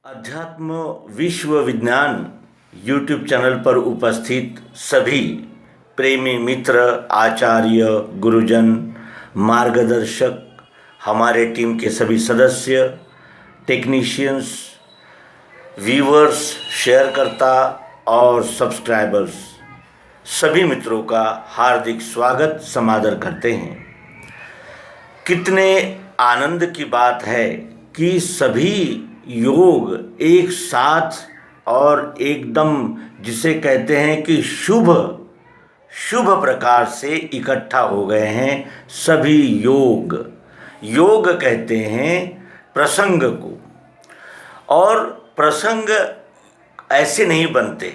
अध्यात्म विश्व विज्ञान यूट्यूब चैनल पर उपस्थित सभी प्रेमी मित्र, आचार्य, गुरुजन, मार्गदर्शक, हमारे टीम के सभी सदस्य, टेक्नीशियंस, व्यूअर्स, शेयरकर्ता और सब्सक्राइबर्स, सभी मित्रों का हार्दिक स्वागत समादर करते हैं। कितने आनंद की बात है कि सभी योग एक साथ और एकदम जिसे कहते हैं कि शुभ शुभ प्रकार से इकट्ठा हो गए हैं। सभी योग योग कहते हैं प्रसंग को, और प्रसंग ऐसे नहीं बनते।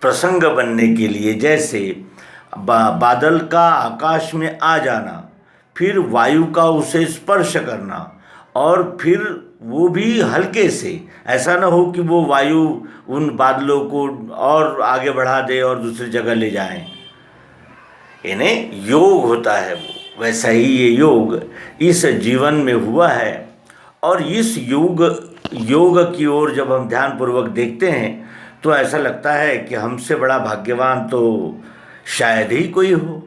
प्रसंग बनने के लिए जैसे बादल का आकाश में आ जाना, फिर वायु का उसे स्पर्श करना, और फिर वो भी हल्के से, ऐसा ना हो कि वो वायु उन बादलों को और आगे बढ़ा दे और दूसरी जगह ले जाए। इन्हें योग होता है वो। वैसा ही ये योग इस जीवन में हुआ है, और इस योग की ओर जब हम ध्यानपूर्वक देखते हैं तो ऐसा लगता है कि हमसे बड़ा भाग्यवान तो शायद ही कोई हो।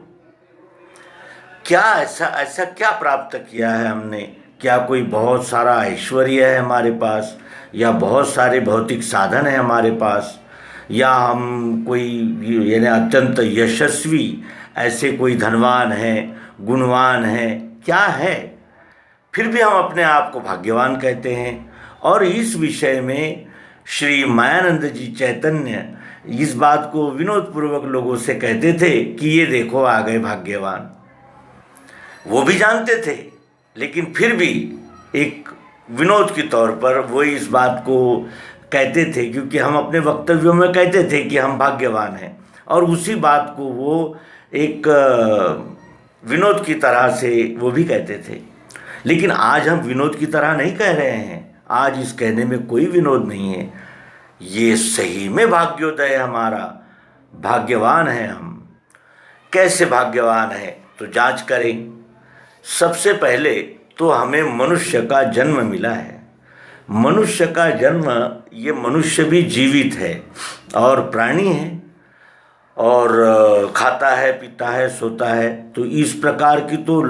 क्या ऐसा क्या प्राप्त किया है हमने? क्या कोई बहुत सारा ऐश्वर्य है हमारे पास, या बहुत सारे भौतिक साधन हैं हमारे पास, या हम कोई यानी अत्यंत यशस्वी ऐसे कोई धनवान हैं, गुणवान हैं? क्या है? फिर भी हम अपने आप को भाग्यवान कहते हैं। और इस विषय में श्री मायानंद जी चैतन्य इस बात को विनोदपूर्वक लोगों से कहते थे कि ये देखो आ गए भाग्यवान। वो भी जानते थे, लेकिन फिर भी एक विनोद के तौर पर वो इस बात को कहते थे, क्योंकि हम अपने वक्तव्यों में कहते थे कि हम भाग्यवान हैं, और उसी बात को वो एक विनोद की तरह से वो भी कहते थे। लेकिन आज हम विनोद की तरह नहीं कह रहे हैं। आज इस कहने में कोई विनोद नहीं है। ये सही में भाग्योदय है हमारा। भाग्यवान हैं हम। कैसे भाग्यवान है तो जांच करें। सबसे पहले तो हमें मनुष्य का जन्म मिला है। मनुष्य का जन्म, ये मनुष्य भी जीवित है और प्राणी है, और खाता है, पीता है, सोता है। तो इस प्रकार की तो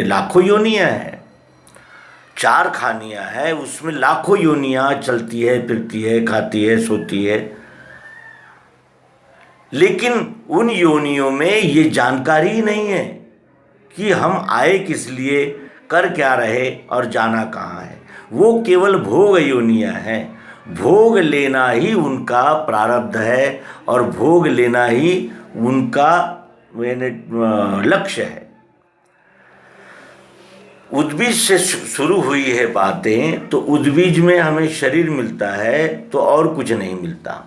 लाखों योनियाँ हैं। 4 खानियाँ हैं, उसमें लाखों योनियाँ चलती है, फिरती है, खाती है, सोती है। लेकिन उन योनियों में ये जानकारी ही नहीं है कि हम आए किस लिए, कर क्या रहे और जाना कहाँ है। वो केवल भोग योनियाँ हैं। भोग लेना ही उनका प्रारब्ध है, और भोग लेना ही उनका लक्ष्य है। उद्बीज से शुरू हुई है बातें, तो उद्बीज में हमें शरीर मिलता है तो और कुछ नहीं मिलता।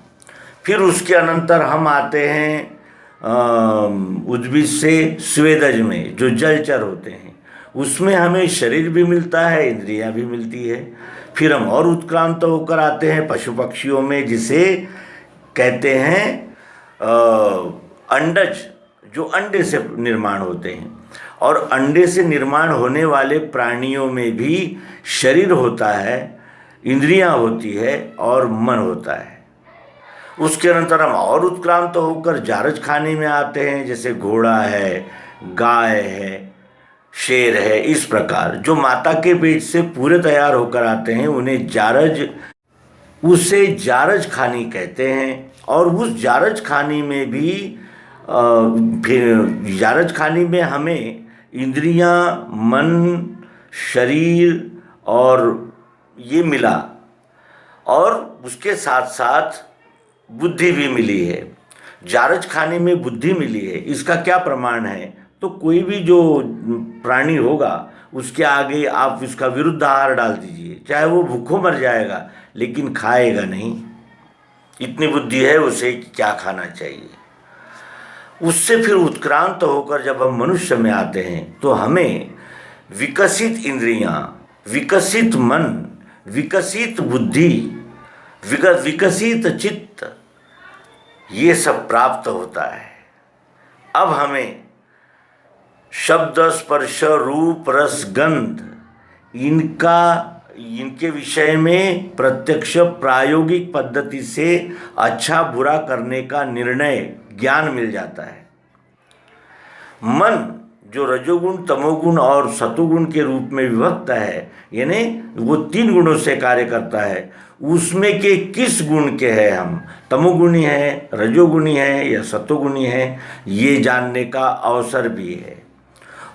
फिर उसके अनंतर हम आते हैं उद्बीज से स्वेदज में, जो जलचर होते हैं, उसमें हमें शरीर भी मिलता है, इंद्रियां भी मिलती है। फिर हम और उत्क्रांत होकर आते हैं पशु पक्षियों में, जिसे कहते हैं अंडज, जो अंडे से निर्माण होते हैं। और अंडे से निर्माण होने वाले प्राणियों में भी शरीर होता है, इंद्रियां होती है और मन होता है। उसके अनंतर हम और उत्क्रांत होकर जारज खाने में आते हैं, जैसे घोड़ा है, गाय है, शेर है। इस प्रकार जो माता के पेट से पूरे तैयार होकर आते हैं उन्हें उसे जारज खानी कहते हैं। और उस जारज खानी में भी फिर जारज खानी में हमें इंद्रियां, मन, शरीर और ये मिला, और उसके साथ साथ बुद्धि भी मिली है। जारज खाने में बुद्धि मिली है। इसका क्या प्रमाण है? तो कोई भी जो प्राणी होगा उसके आगे आप उसका विरुद्ध आहार डाल दीजिए, चाहे वो भूखों मर जाएगा, लेकिन खाएगा नहीं। इतनी बुद्धि है उसे कि क्या खाना चाहिए। उससे फिर उत्क्रांत होकर जब हम मनुष्य में आते हैं तो हमें विकसित इंद्रियां, विकसित मन, विकसित बुद्धि, विकसित चित्त, ये सब प्राप्त होता है। अब हमें शब्द, स्पर्श, रूप, रस, गंध, इनका इनके विषय में प्रत्यक्ष प्रायोगिक पद्धति से अच्छा बुरा करने का निर्णय ज्ञान मिल जाता है। मन जो रजोगुण, तमोगुण और सतोगुण के रूप में विभक्त है, यानी वो 3 गुणों से कार्य करता है, उसमें के किस गुण के हैं हम, तमोगुणी है, रजोगुणी है या सतोगुणी है, ये जानने का अवसर भी है।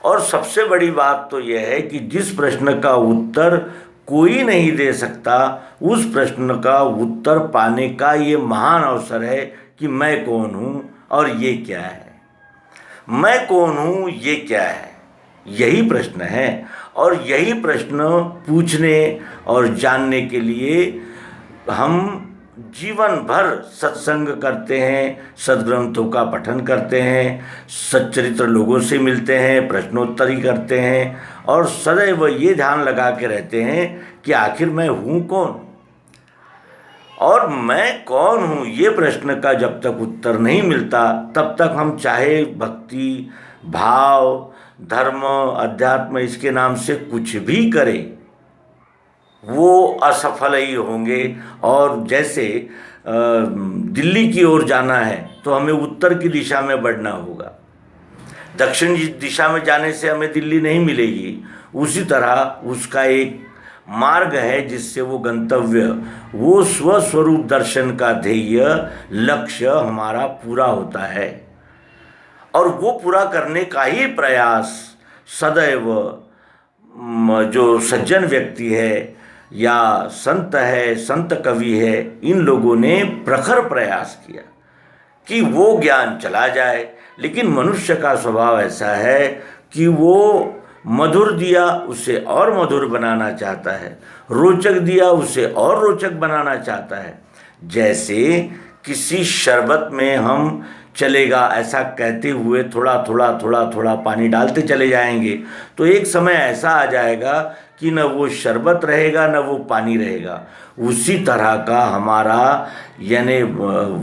और सबसे बड़ी बात तो यह है कि जिस प्रश्न का उत्तर कोई नहीं दे सकता, उस प्रश्न का उत्तर पाने का ये महान अवसर है कि मैं कौन हूँ और ये क्या है। मैं कौन हूँ, ये क्या है, यही प्रश्न है। और यही प्रश्न पूछने और जानने के लिए हम जीवन भर सत्संग करते हैं, सद्ग्रंथों का पठन करते हैं, सच्चरित्र लोगों से मिलते हैं, प्रश्नोत्तरी करते हैं और सदैव ये ध्यान लगा के रहते हैं कि आखिर मैं हूँ कौन। और मैं कौन हूँ ये प्रश्न का जब तक उत्तर नहीं मिलता, तब तक हम चाहे भक्ति, भाव, धर्म, अध्यात्म इसके नाम से कुछ भी करें, वो असफल ही होंगे। और जैसे दिल्ली की ओर जाना है तो हमें उत्तर की दिशा में बढ़ना होगा, दक्षिण दिशा में जाने से हमें दिल्ली नहीं मिलेगी। उसी तरह उसका एक मार्ग है जिससे वो गंतव्य, वो स्वस्वरूप दर्शन का ध्येय लक्ष्य हमारा पूरा होता है। और वो पूरा करने का ही प्रयास सदैव जो सज्जन व्यक्ति है या संत है, संत कवि है, इन लोगों ने प्रखर प्रयास किया कि वो ज्ञान चला जाए। लेकिन मनुष्य का स्वभाव ऐसा है कि वो मधुर दिया उसे और मधुर बनाना चाहता है, रोचक दिया उसे और रोचक बनाना चाहता है। जैसे किसी शरबत में हम चलेगा ऐसा कहते हुए थोड़ा थोड़ा पानी डालते चले जाएंगे तो एक समय ऐसा आ जाएगा कि न वो शरबत रहेगा न वो पानी रहेगा। उसी तरह का हमारा यानी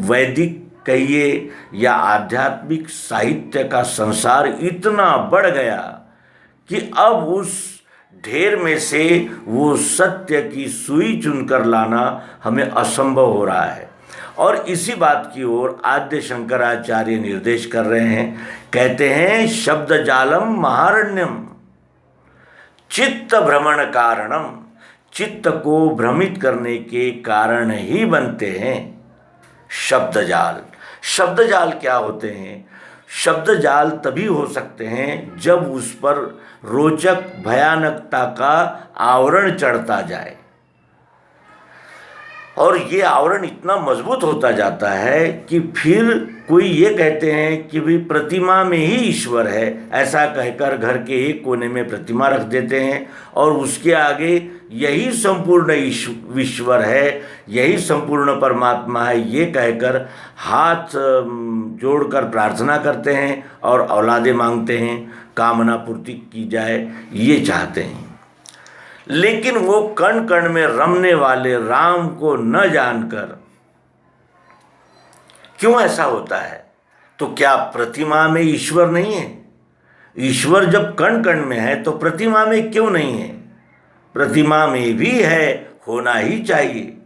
वैदिक कहिए या आध्यात्मिक साहित्य का संसार इतना बढ़ गया कि अब उस ढेर में से वो सत्य की सुई चुनकर लाना हमें असंभव हो रहा है। और इसी बात की ओर आद्य शंकराचार्य निर्देश कर रहे हैं। कहते हैं शब्द जालम महारण्यम चित्त भ्रमण कारणम, चित्त को भ्रमित करने के कारण ही बनते हैं शब्द जाल। शब्द जाल क्या होते हैं? शब्द जाल तभी हो सकते हैं जब उस पर रोचक भयानकता का आवरण चढ़ता जाए, और ये आवरण इतना मजबूत होता जाता है कि फिर कोई ये कहते हैं कि भाई प्रतिमा में ही ईश्वर है, ऐसा कहकर घर के एक कोने में प्रतिमा रख देते हैं और उसके आगे यही संपूर्ण ईश्वर है, यही संपूर्ण परमात्मा है, ये कहकर हाथ जोड़कर प्रार्थना करते हैं और औलादे मांगते हैं, कामना पूर्ति की जाए, ये चाहते हैं। लेकिन वो कण कण में रमने वाले राम को न जानकर क्यों ऐसा होता है? तो क्या प्रतिमा में ईश्वर नहीं है? ईश्वर जब कण कण में है तो प्रतिमा में क्यों नहीं है? प्रतिमा में भी है, होना ही चाहिए।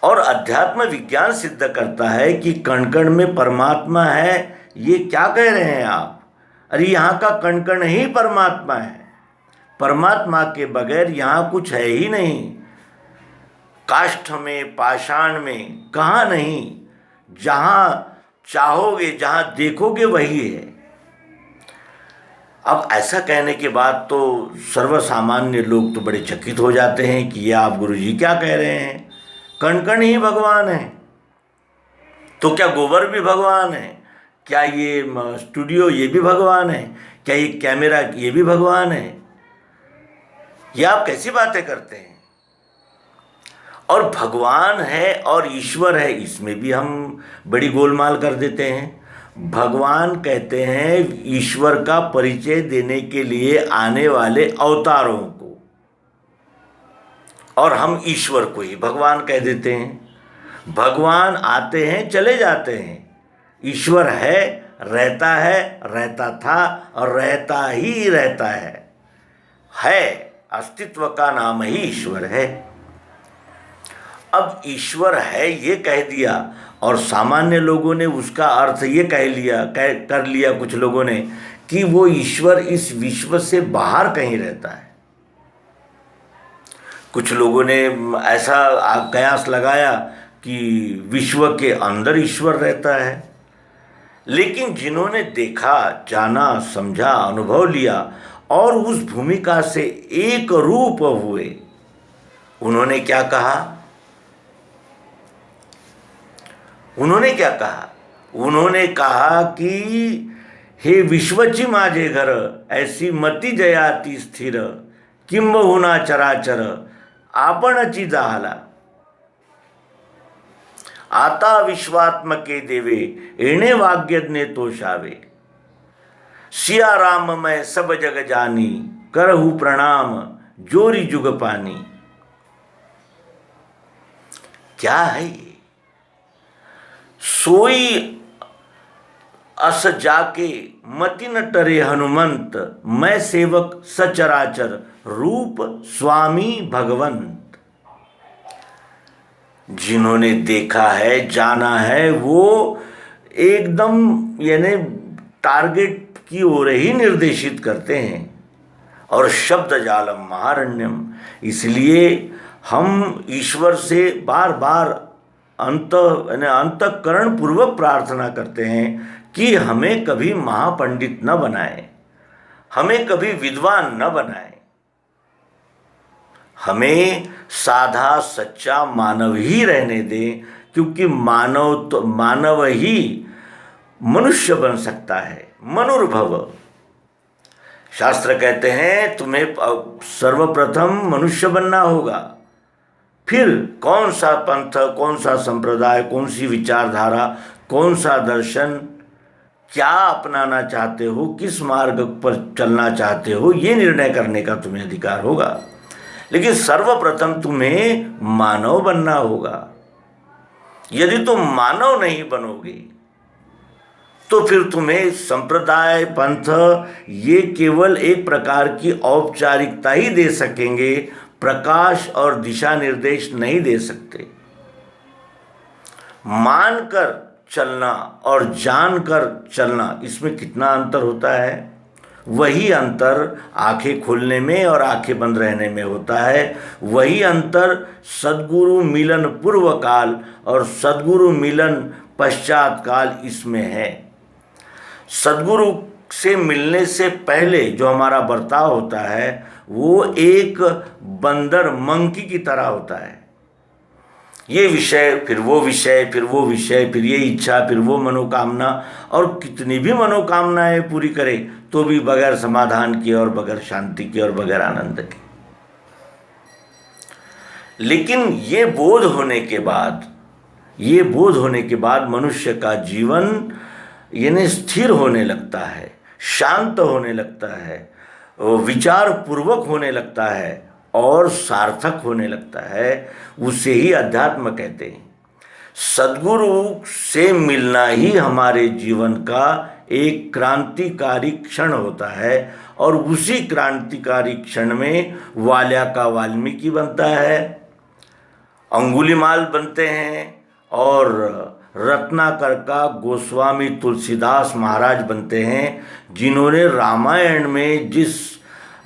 और अध्यात्म विज्ञान सिद्ध करता है कि कण कण में परमात्मा है। ये क्या कह रहे हैं आप? अरे यहाँ का कण कण ही परमात्मा है, परमात्मा के बगैर यहाँ कुछ है ही नहीं। काष्ठ में, पाषाण में, कहाँ नहीं, जहाँ चाहोगे, जहाँ देखोगे वही है। अब ऐसा कहने के बाद तो सर्वसामान्य लोग तो बड़े चकित हो जाते हैं कि ये आप गुरुजी क्या कह रहे हैं, कण कण ही भगवान है। तो क्या गोबर भी भगवान है? क्या ये स्टूडियो ये भी भगवान है? क्या ये कैमरा ये भी भगवान है? ये आप कैसी बातें करते हैं? और भगवान है और ईश्वर है, इसमें भी हम बड़ी गोलमाल कर देते हैं। भगवान कहते हैं ईश्वर का परिचय देने के लिए आने वाले अवतारों को, और हम ईश्वर को ही भगवान कह देते हैं। भगवान आते हैं चले जाते हैं, ईश्वर है, रहता था और रहता ही रहता है। अस्तित्व का नाम ही ईश्वर है। अब ईश्वर है ये कह दिया और सामान्य लोगों ने उसका अर्थ ये कर लिया कुछ लोगों ने कि वो ईश्वर इस विश्व से बाहर कहीं रहता है। कुछ लोगों ने ऐसा कयास लगाया कि विश्व के अंदर ईश्वर रहता है। लेकिन जिन्होंने देखा, जाना, समझा, अनुभव लिया और उस भूमिका से एक रूप हुए, उन्होंने क्या कहा? उन्होंने कहा कि हे विश्वची माझे घर, ऐसी मती जयाती स्थिर, किंबहुना चराचर आपणची जाहला, आता विश्वात्मके देवे, एणे वाग्यज्ञे तोषावे, सिया राम मैं सब जग जानी, करहु प्रणाम जोरी जुग पानी। क्या है ये? सोई अस जाके मति न टरे हनुमंत, मैं सेवक सचराचर, रूप स्वामी भगवंत। जिन्होंने देखा है, जाना है, वो एकदम यानी टारगेट की ओर ही निर्देशित करते हैं। और शब्द जालम महारण्यम, इसलिए हम ईश्वर से बार बार अंतःकरण पूर्वक प्रार्थना करते हैं कि हमें कभी महापंडित न बनाए, हमें कभी विद्वान न बनाए, हमें साधा सच्चा मानव ही रहने दें, क्योंकि मानव ही मनुष्य बन सकता है। मनुर्भव, शास्त्र कहते हैं तुम्हें सर्वप्रथम मनुष्य बनना होगा, फिर कौन सा पंथ, कौन सा संप्रदाय, कौन सी विचारधारा, कौन सा दर्शन, क्या अपनाना चाहते हो, किस मार्ग पर चलना चाहते हो, ये निर्णय करने का तुम्हें अधिकार होगा। लेकिन सर्वप्रथम तुम्हें मानव बनना होगा। यदि तुम मानव नहीं बनोगे तो फिर तुम्हें संप्रदाय, पंथ ये केवल एक प्रकार की औपचारिकता ही दे सकेंगे, प्रकाश और दिशा निर्देश नहीं दे सकते। मानकर चलना और जानकर चलना, इसमें कितना अंतर होता है? वही अंतर आंखें खोलने में और आंखें बंद रहने में होता है। वही अंतर सद्गुरु मिलन पूर्व काल और सद्गुरु मिलन पश्चात काल इसमें है। सद्गुरु से मिलने से पहले जो हमारा बर्ताव होता है वो एक बंदर, मंकी की तरह होता है। ये विषय, फिर वो विषय, फिर वो विषय, फिर ये इच्छा, फिर वो मनोकामना, और कितनी भी मनोकामनाएं पूरी करे तो भी बगैर समाधान के और बगैर शांति के और बगैर आनंद के। लेकिन ये बोध होने के बाद मनुष्य का जीवन यानी स्थिर होने लगता है, शांत होने लगता है, विचार पूर्वक होने लगता है और सार्थक होने लगता है। उसे ही अध्यात्म कहते हैं। सद्गुरु से मिलना ही हमारे जीवन का एक क्रांतिकारी क्षण होता है और उसी क्रांतिकारी क्षण में वाल्या का वाल्मीकि बनता है, अंगुलीमाल बनते हैं और रत्नाकर का गोस्वामी तुलसीदास महाराज बनते हैं, जिन्होंने रामायण में जिस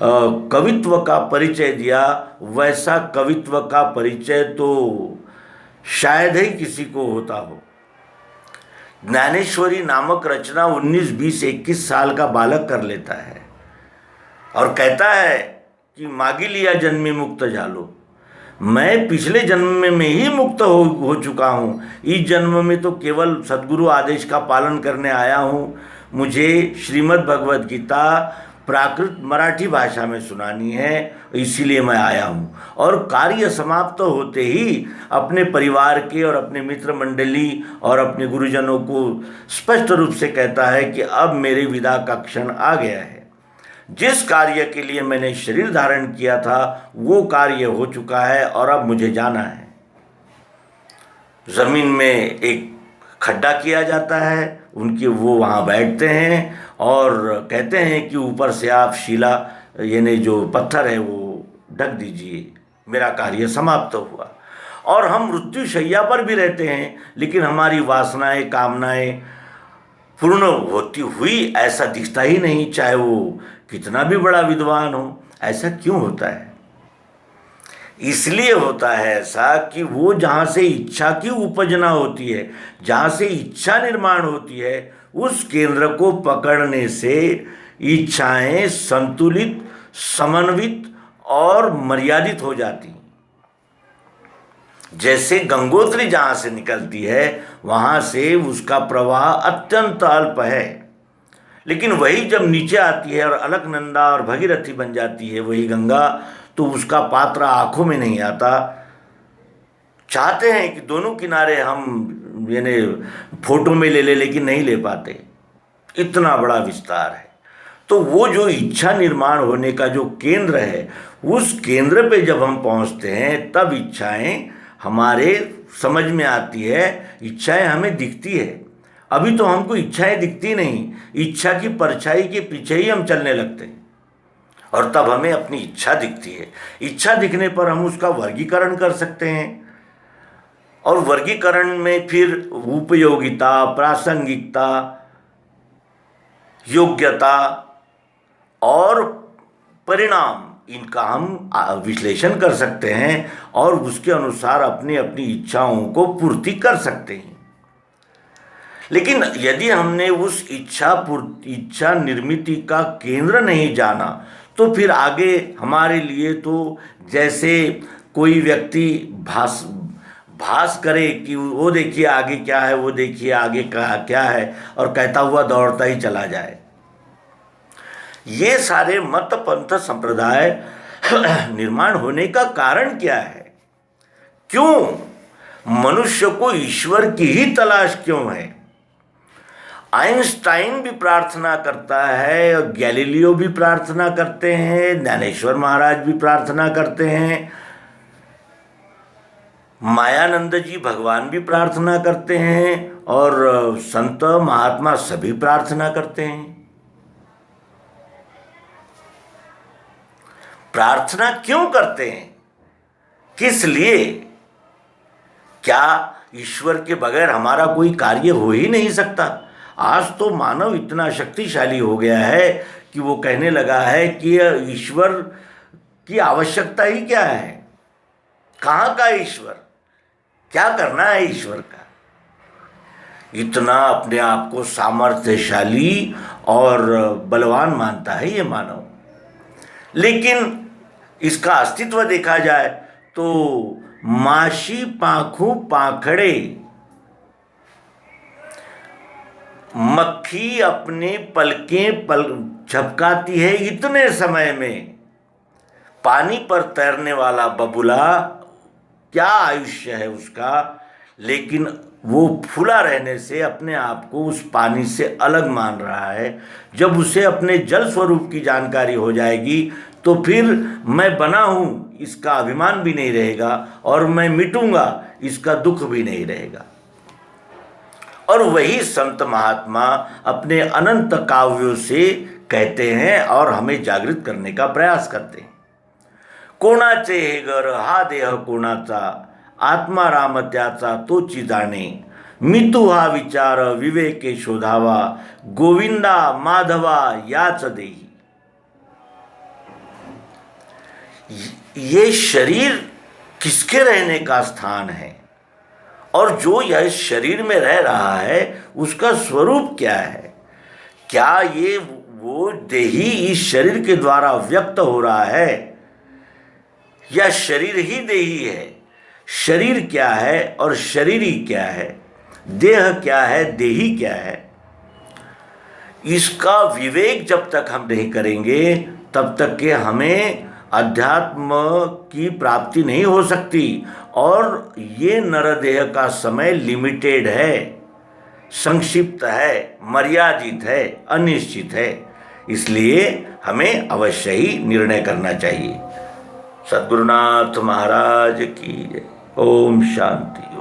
कवित्व का परिचय दिया वैसा कवित्व का परिचय तो शायद ही किसी को होता हो। ज्ञानेश्वरी नामक रचना 19, 20, 21 साल का बालक कर लेता है और कहता है कि मागी लिया जन्मी मुक्त झालो, मैं पिछले जन्म में ही मुक्त हो चुका हूँ, इस जन्म में तो केवल सद्गुरु आदेश का पालन करने आया हूँ। मुझे श्रीमद् भगवद गीता प्राकृत मराठी भाषा में सुनानी है, इसीलिए मैं आया हूँ। और कार्य समाप्त होते ही अपने परिवार के और अपने मित्र मंडली और अपने गुरुजनों को स्पष्ट रूप से कहता है कि अब मेरे विदा का क्षण आ गया है। जिस कार्य के लिए मैंने शरीर धारण किया था वो कार्य हो चुका है और अब मुझे जाना है। जमीन में एक खड्डा किया जाता है, वो वहाँ बैठते हैं और कहते हैं कि ऊपर से आप शिला यानी जो पत्थर है वो ढक दीजिए, मेरा कार्य समाप्त हुआ। और हम मृत्युशैया पर भी रहते हैं, लेकिन हमारी वासनाएं, कामनाएं पूर्ण होती हुई ऐसा दिखता ही नहीं, चाहे वो कितना भी बड़ा विद्वान हो। ऐसा क्यों होता है? इसलिए होता है ऐसा कि वो जहाँ से इच्छा की उपजना होती है, जहाँ से इच्छा निर्माण होती है, उस केंद्र को पकड़ने से इच्छाएं संतुलित, समन्वित और मर्यादित हो जाती हैं। जैसे गंगोत्री जहाँ से निकलती है वहाँ से उसका प्रवाह अत्यंत अल्प है, लेकिन वही जब नीचे आती है और अलकनंदा और भगीरथी बन जाती है वही गंगा, तो उसका पात्र आंखों में नहीं आता। चाहते हैं कि दोनों किनारे हम यानी फोटो में ले ले, लेकिन नहीं ले पाते, इतना बड़ा विस्तार है। तो वो जो इच्छा निर्माण होने का जो केंद्र है, उस केंद्र पे जब हम पहुंचते हैं तब इच्छाएं हमारे समझ में आती है, इच्छाएं हमें दिखती है। अभी तो हमको इच्छाएं दिखती नहीं, इच्छा की परछाई के पीछे ही हम चलने लगते हैं, और तब हमें अपनी इच्छा दिखती है। इच्छा दिखने पर हम उसका वर्गीकरण कर सकते हैं, और वर्गीकरण में फिर उपयोगिता, प्रासंगिकता, योग्यता और परिणाम, इनका हम विश्लेषण कर सकते हैं और उसके अनुसार अपनी अपनी इच्छाओं को पूर्ति कर सकते हैं। लेकिन यदि हमने उस इच्छा निर्मिति का केंद्र नहीं जाना, तो फिर आगे हमारे लिए तो जैसे कोई व्यक्ति भास करे कि वो देखिए आगे क्या है, वो देखिए आगे क्या है, और कहता हुआ दौड़ता ही चला जाए। ये सारे मत पंथ संप्रदाय निर्माण होने का कारण क्या है? क्यों मनुष्य को ईश्वर की ही तलाश क्यों है? आइंस्टाइन भी प्रार्थना करता है, और गैलीलियो भी प्रार्थना करते हैं, ज्ञानेश्वर महाराज भी प्रार्थना करते हैं, मायानंद जी भगवान भी प्रार्थना करते हैं, और संत महात्मा सभी प्रार्थना करते हैं। प्रार्थना क्यों करते हैं? किस लिए? क्या ईश्वर के बगैर हमारा कोई कार्य हो ही नहीं सकता? आज तो मानव इतना शक्तिशाली हो गया है कि वो कहने लगा है कि ईश्वर की आवश्यकता ही क्या है? कहाँ का ईश्वर? क्या करना है ईश्वर का? इतना अपने आप को सामर्थ्यशाली और बलवान मानता है ये मानव। लेकिन इसका अस्तित्व देखा जाए तो माशी पाखू पाखड़े, मक्खी अपने पलकें झपकाती है इतने समय में, पानी पर तैरने वाला बबूला क्या आयुष्य है उसका, लेकिन वो फूला रहने से अपने आप को उस पानी से अलग मान रहा है। जब उसे अपने जल स्वरूप की जानकारी हो जाएगी तो फिर मैं बना हूँ इसका अभिमान भी नहीं रहेगा, और मैं मिटूंगा इसका दुख भी नहीं रहेगा। और वही संत महात्मा अपने अनंत काव्यों से कहते हैं और हमें जागृत करने का प्रयास करते हैं। कोणाचे हे घर हा देह कोणाचा, आत्मा राम त्याचा तोची जाणे, मितू हा विचार विवेके शोधावा, गोविंदा माधवा याच देही। ये शरीर किसके रहने का स्थान है, और जो यह शरीर में रह रहा है उसका स्वरूप क्या है? क्या ये वो देही इस शरीर के द्वारा व्यक्त हो रहा है, या शरीर ही देही है? शरीर क्या है और शरीरी क्या है? देह क्या है, देही क्या है? इसका विवेक जब तक हम नहीं करेंगे तब तक के हमें अध्यात्म की प्राप्ति नहीं हो सकती। और ये नरदेह का समय लिमिटेड है, संक्षिप्त है, मर्यादित है, अनिश्चित है। इसलिए हमें अवश्य ही निर्णय करना चाहिए। सद्गुरुनाथ महाराज की जय। ओम शांति।